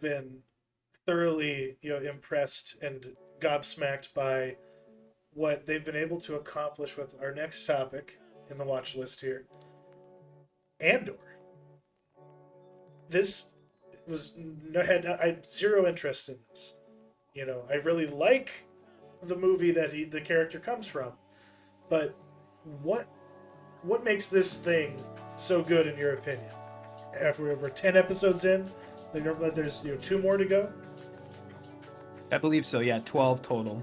been thoroughly, impressed and gobsmacked by what they've been able to accomplish with our next topic in the watch list here, Andor. This was I had zero interest in this. I really like the movie that the character comes from, but what makes this thing so good in your opinion? After we're 10 episodes in, there's 2 more to go. I believe so. Yeah, 12 total.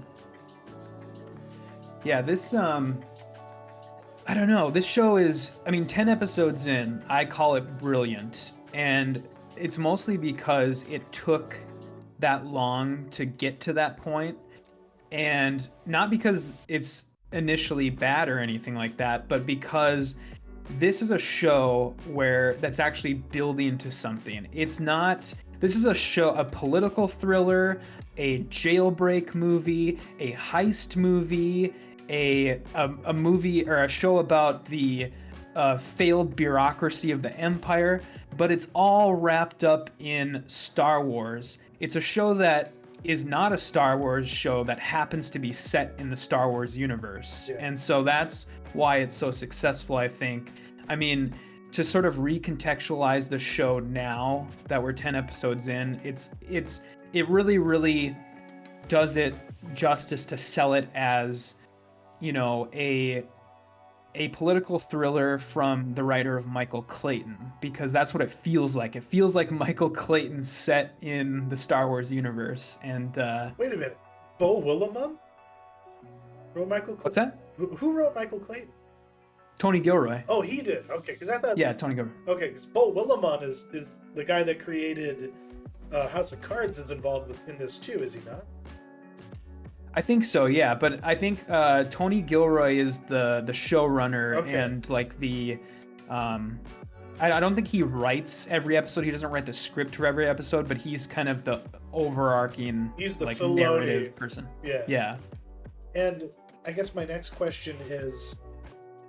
Yeah, this I don't know. This show is, 10 episodes in, I call it brilliant. And it's mostly because it took that long to get to that point. And not because it's initially bad or anything like that, but because this is a show that's actually building to something. This is a political thriller, a jailbreak movie, a heist movie, a movie or a show about the failed bureaucracy of the Empire, but it's all wrapped up in Star Wars. It's a show that is not a Star Wars show that happens to be set in the Star Wars universe. Yeah. And so that's why it's so successful, I think. To sort of recontextualize the show now that we're 10 episodes in, it really, really does it justice to sell it as, a political thriller from the writer of Michael Clayton, because that's what it feels like. It feels like Michael Clayton set in the Star Wars universe. And wait a minute, Bo Willimon wrote Michael Clayton? What's that? Who wrote Michael Clayton? Tony Gilroy. Oh, he did. Okay, because I thought. Yeah, Tony Gilroy. Okay, because Bo Willimon is the guy that created House of Cards. Is involved in this too, is he not? I think so, yeah. But I think Tony Gilroy is the showrunner. Okay. And like the. I don't think he writes every episode. He doesn't write the script for every episode, but he's kind of the overarching. He's the narrative person. Yeah. Yeah. And I guess my next question is,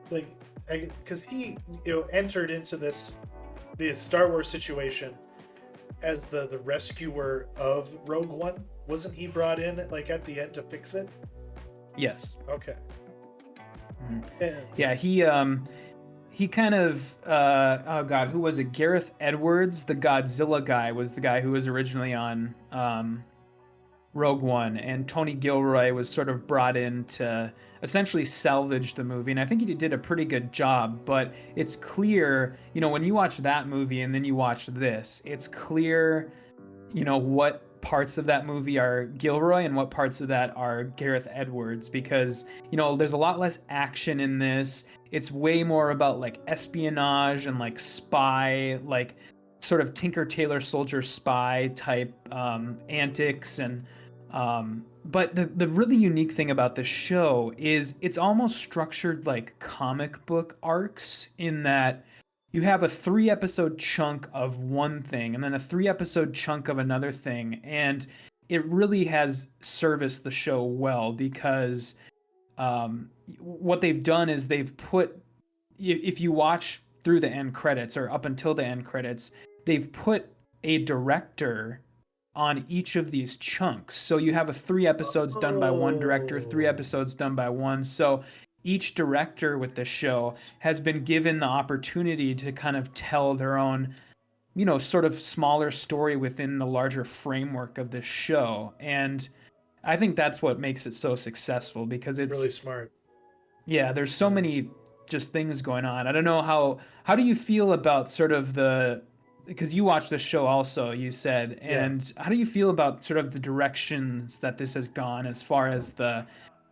because he entered into the Star Wars situation as the rescuer of Rogue One. Wasn't he brought in at the end to fix it? Yes. Okay. Mm-hmm. Yeah, he kind of oh god, who was it? Gareth Edwards, the Godzilla guy, was the guy who was originally on Rogue One, and Tony Gilroy was sort of brought in to essentially salvage the movie, and I think he did a pretty good job. But it's clear, when you watch that movie and then you watch this, it's clear, what parts of that movie are Gilroy and what parts of that are Gareth Edwards, because there's a lot less action in this. It's way more about espionage and spy, sort of Tinker Tailor Soldier Spy type antics. And but the really unique thing about this show is it's almost structured like comic book arcs, in that you have a 3-episode chunk of one thing and then a 3-episode chunk of another thing. And it really has serviced the show well, because what they've done is they've put, if you watch through the end credits or up until the end credits, they've put a director on each of these chunks. So you have 3 episodes done by one director, 3 episodes done by one. So each director with the show has been given the opportunity to kind of tell their own, sort of smaller story within the larger framework of this show. And I think that's what makes it so successful, because it's really smart. Yeah, there's so many just things going on. I don't know how do you feel about sort of because you watched this show also, you said, and how do you feel about sort of the directions that this has gone, as far as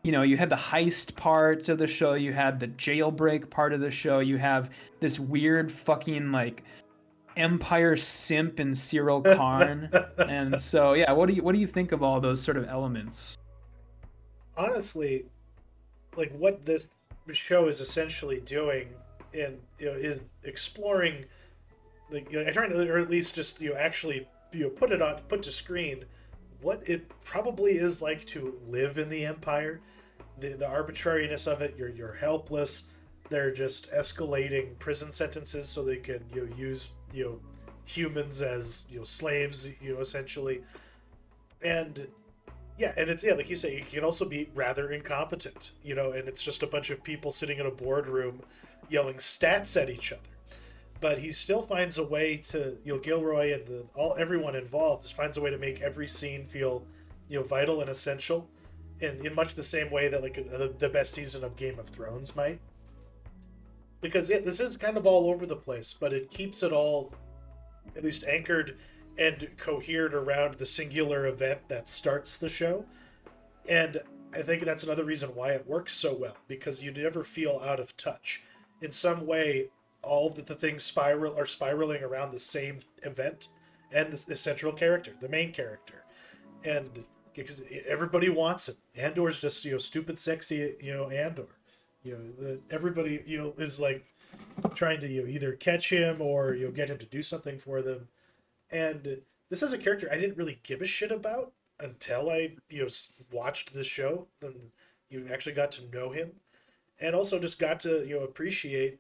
you had the heist part of the show, you had the jailbreak part of the show, you have this weird fucking Empire simp in Cyril Karn. And so, yeah, what do you think of all those sort of elements? Honestly, what this show is essentially doing, and is exploring, trying to, or at least just actually put to screen what it probably is like to live in the Empire, the arbitrariness of it. You're helpless. They're just escalating prison sentences so they can use humans as slaves, essentially. And yeah, and it's like you say, it can also be rather incompetent, and it's just a bunch of people sitting in a boardroom yelling stats at each other. But he still finds a way to, Gilroy and everyone involved finds a way to make every scene feel, vital and essential, in much the same way that like the best season of Game of Thrones might. Because this is kind of all over the place, but it keeps it all at least anchored and cohered around the singular event that starts the show. And I think that's another reason why it works so well, because you never feel out of touch. In some way, all the things are spiraling around the same event and the central character, the main character. And because everybody wants it. Andor's just, stupid, sexy, Andor. Everybody, is like trying to, either catch him or, get him to do something for them. And this is a character I didn't really give a shit about until I, watched the show. Then you actually got to know him, and also just got to, appreciate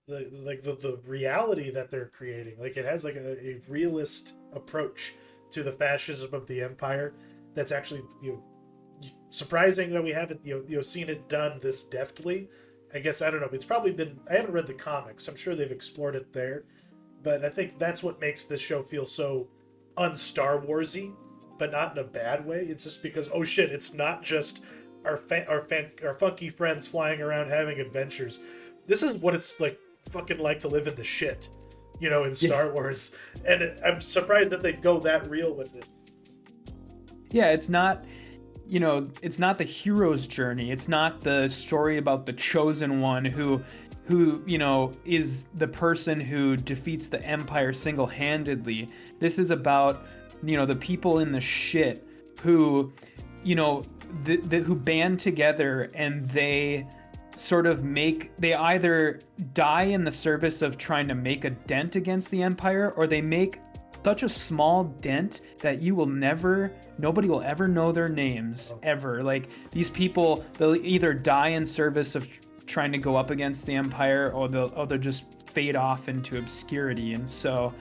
the reality that they're creating. Like, it has like a realist approach to the fascism of the Empire. That's actually, surprising that we haven't, seen it done this deftly. I guess, I don't know. It's probably been, I haven't read the comics. I'm sure they've explored it there. But I think that's what makes this show feel so un-Star Warsy, but not in a bad way. It's just because, oh shit, it's not just our funky friends flying around having adventures. This is what it's like fucking like to live in the shit, in Star Wars. And I'm surprised that they go that real with it. Yeah, it's not, it's not the hero's journey. It's not the story about the chosen one who is the person who defeats the Empire single-handedly. This is about, the people in the shit who, who band together, and they sort of they either die in the service of trying to make a dent against the Empire, or they make such a small dent that nobody will ever know their names ever. Like, these people, they'll either die in service of trying to go up against the Empire, or they'll just fade off into obscurity. And so,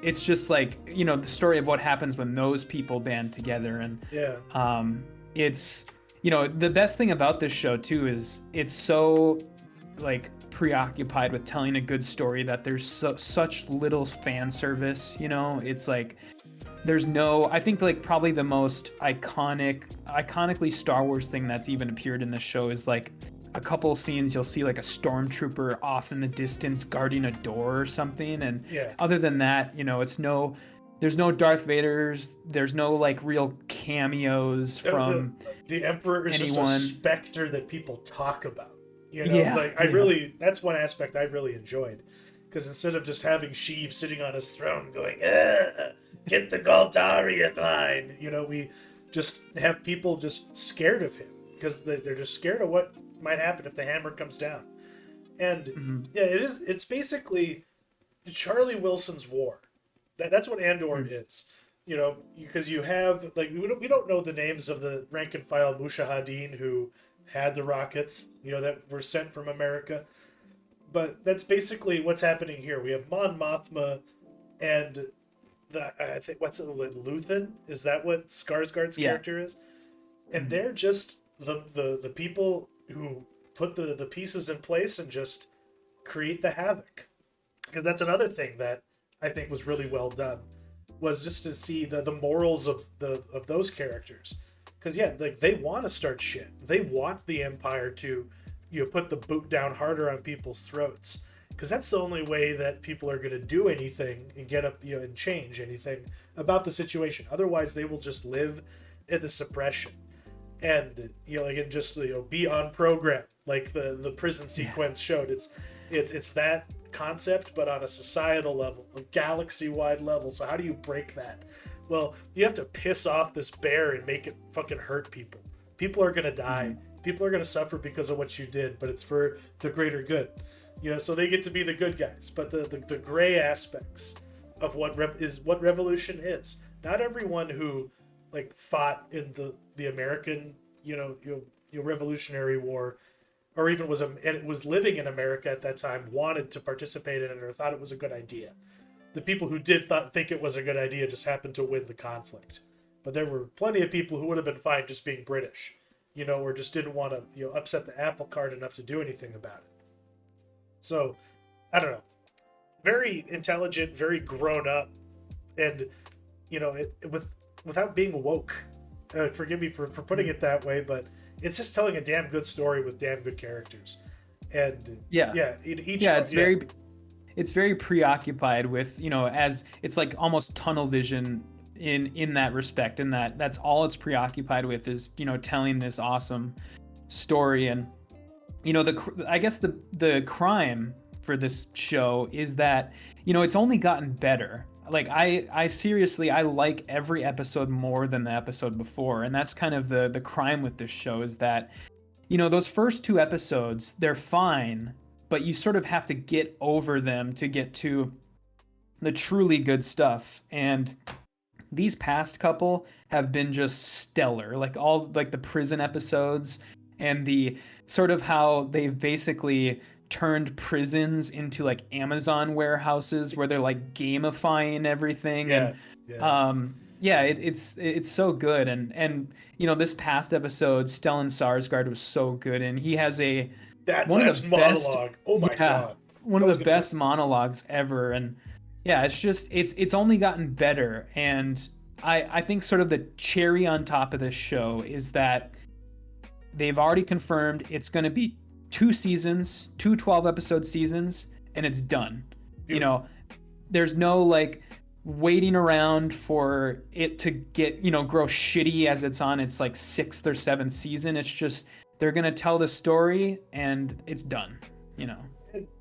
it's just like, the story of what happens when those people band together. And it's, the best thing about this show too is it's so like preoccupied with telling a good story that there's such little fan service. It's like, there's no, I think like probably the most iconically Star Wars thing that's even appeared in this show is like a couple scenes you'll see like a stormtrooper off in the distance guarding a door or something. And other than that, there's no Darth Vaders. There's no like real cameos from the Emperor is anyone. Just a specter that people talk about. Really, that's one aspect I really enjoyed, because instead of just having Sheev sitting on his throne going, get the Galdarian line, we just have people just scared of him because they're just scared of what might happen if the hammer comes down. And it's basically Charlie Wilson's war. That's what Andor is, because you have like we don't know the names of the rank and file Mujahideen who had the rockets, that were sent from America, but that's basically what's happening here. We have Mon Mothma and I think Luthen? Is that what Skarsgård's character is? And they're just the people who put the pieces in place and just create the havoc. Because that's another thing that I think was really well done, was just to see the morals of those characters. Because like they want to start shit. They want the Empire to put the boot down harder on people's throats. Because that's the only way that people are going to do anything and get up, and change anything about the situation. Otherwise, they will just live in the suppression, and and just be on program, like the prison sequence showed. It's that concept, but on a societal level, a galaxy-wide level. So how do you break that? Well, you have to piss off this bear and make it fucking hurt people. People are going to die. People are going to suffer because of what you did, but it's for the greater good. So they get to be the good guys. But the gray aspects of what revolution is. Not everyone who like fought in the American Revolutionary War or even was living in America at that time wanted to participate in it or thought it was a good idea. The people who did think it was a good idea just happened to win the conflict. But there were plenty of people who would have been fine just being British, or just didn't want to, upset the apple cart enough to do anything about it. So, I don't know. Very intelligent, very grown up, and, without being woke. Forgive me for putting it that way, but it's just telling a damn good story with damn good characters. And it's very preoccupied with, as it's like almost tunnel vision in that respect, and that's all it's preoccupied with is, telling this awesome story. And, I guess the crime for this show is that, it's only gotten better. Like I seriously, I like every episode more than the episode before. And that's kind of the crime with this show is that, those first 2 episodes, they're fine, but you sort of have to get over them to get to the truly good stuff. And these past couple have been just stellar. Like all like the prison episodes and the sort of how they've basically turned prisons into like Amazon warehouses where they're like gamifying everything. It's so good. And this past episode, Stellan Skarsgård was so good, and he has monologue. Oh my god, one of the best monologues ever. And it's only gotten better. And I think sort of the cherry on top of this show is that they've already confirmed it's going to be 2 seasons, 2 12-episode seasons, and it's done. Beautiful. There's no like waiting around for it to get, grow shitty as it's on its like 6th or 7th season. It's just they're going to tell the story and it's done,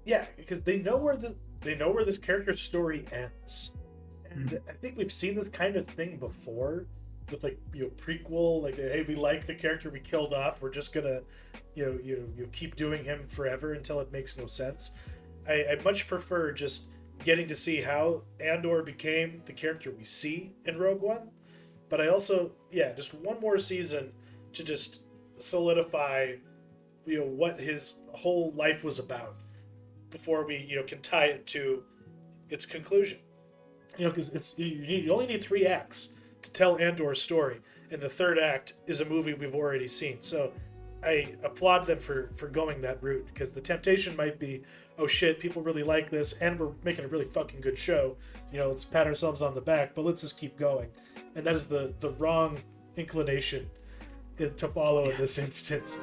Yeah, because they know where this character's story ends. And I think we've seen this kind of thing before with like prequel, like, hey, we like the character we killed off, we're just gonna keep doing him forever until it makes no sense. I much prefer just getting to see how Andor became the character we see in Rogue One, but I also just one more season to just solidify what his whole life was about before we can tie it to its conclusion, because you only need 3 acts to tell Andor's story, and the 3rd act is a movie we've already seen. So I applaud them for going that route, because the temptation might be, oh shit, people really like this and we're making a really fucking good show, let's pat ourselves on the back, but let's just keep going. And that is the wrong inclination to follow in this instance.